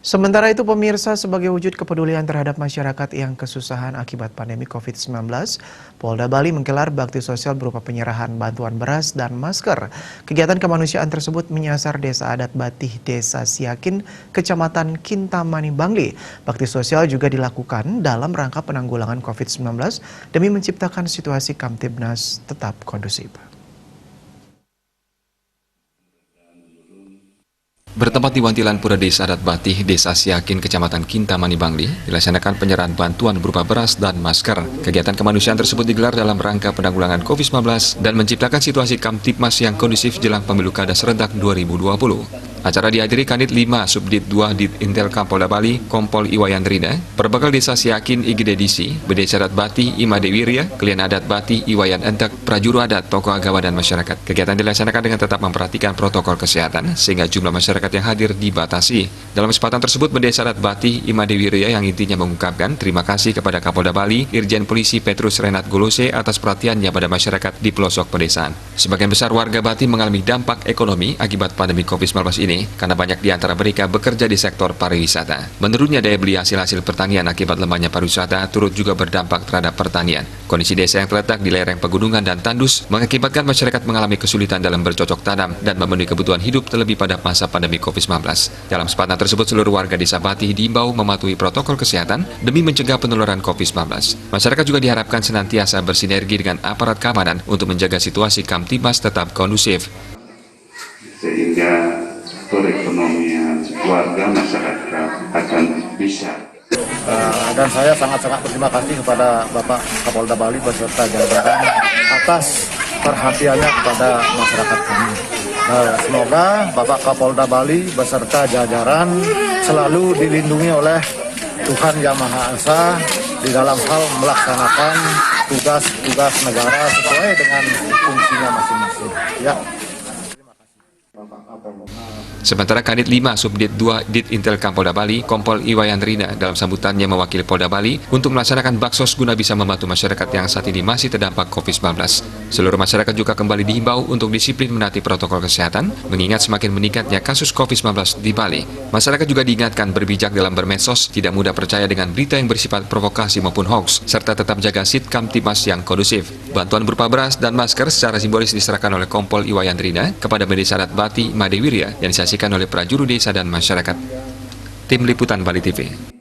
Sementara itu pemirsa, sebagai wujud kepedulian terhadap masyarakat yang kesusahan akibat pandemi COVID-19, Polda Bali menggelar bakti sosial berupa penyerahan bantuan beras dan masker. Kegiatan kemanusiaan tersebut menyasar Desa Adat Batih Desa Siakin, Kecamatan Kintamani Bangli. Bakti sosial juga dilakukan dalam rangka penanggulangan COVID-19 demi menciptakan situasi Kamtibnas tetap kondusif. Bertempat di Wantilan Pura Desa Adat Batih, Desa Siakin, Kecamatan Kintamani Bangli, dilaksanakan penyerahan bantuan berupa beras dan masker. Kegiatan kemanusiaan tersebut digelar dalam rangka penanggulangan COVID-19 dan menciptakan situasi Kamtibmas yang kondusif jelang pemilu kada serentak 2020. Acara dihadiri Kanit 5 Subdit 2 Dit Intelkam Polda Bali, Kompol Iwayan Rina, Perbekal Desa Siakin Igede Disi, Bedesa Adat Batih Imade Wirya, Klien Adat Batih Iwayan Entek, Prajuru Adat, tokoh agama dan masyarakat. Kegiatan dilaksanakan dengan tetap memperhatikan protokol kesehatan sehingga jumlah masyarakat yang hadir dibatasi. Dalam kesempatan tersebut, Bedesa Adat Batih Imade Wirya yang intinya mengungkapkan terima kasih kepada Kapolda Bali, Irjen Polisi Petrus Renat Golose atas perhatiannya pada masyarakat di pelosok pedesaan. Sebagian besar warga Batih mengalami dampak ekonomi akibat pandemi COVID-19 ini karena banyak di antara mereka bekerja di sektor pariwisata. Menurutnya, daya beli hasil-hasil pertanian akibat lemahnya pariwisata turut juga berdampak terhadap pertanian. Kondisi desa yang terletak di lereng pegunungan dan tandus mengakibatkan masyarakat mengalami kesulitan dalam bercocok tanam dan memenuhi kebutuhan hidup terlebih pada masa pandemi COVID-19. Dalam kesempatan tersebut, seluruh warga desa Batih diimbau mematuhi protokol kesehatan demi mencegah penularan COVID-19. Masyarakat juga diharapkan senantiasa bersinergi dengan aparat keamanan untuk menjaga situasi Kamtibmas tetap kondusif. Sehingga perekonomian warga masyarakat akan bisa. Dan saya sangat-sangat berterima kasih kepada Bapak Kapolda Bali beserta jajaran atas perhatiannya kepada masyarakat kami. Semoga Bapak Kapolda Bali beserta jajaran selalu dilindungi oleh Tuhan Yang Maha Esa di dalam hal melaksanakan tugas-tugas negara sesuai dengan fungsinya masing-masing. Ya. Sementara Kanit 5 Subdit 2 Dit Intelkam Polda Bali, Kompol Iwayan Rina dalam sambutannya mewakili Polda Bali untuk melaksanakan baksos guna bisa membantu masyarakat yang saat ini masih terdampak COVID-19. Seluruh masyarakat juga kembali dihimbau untuk disiplin menaati protokol kesehatan, mengingat semakin meningkatnya kasus COVID-19 di Bali. Masyarakat juga diingatkan berbijak dalam bermedsos, tidak mudah percaya dengan berita yang bersifat provokasi maupun hoax, serta tetap jaga sit Kamtibmas yang kondusif. Bantuan berupa beras dan masker secara simbolis diserahkan oleh Kompol Iwayan Rina kepada Bedesa Adat Batih Imade Wirya yang disaksikan oleh prajuru desa dan masyarakat. Tim Liputan Bali TV.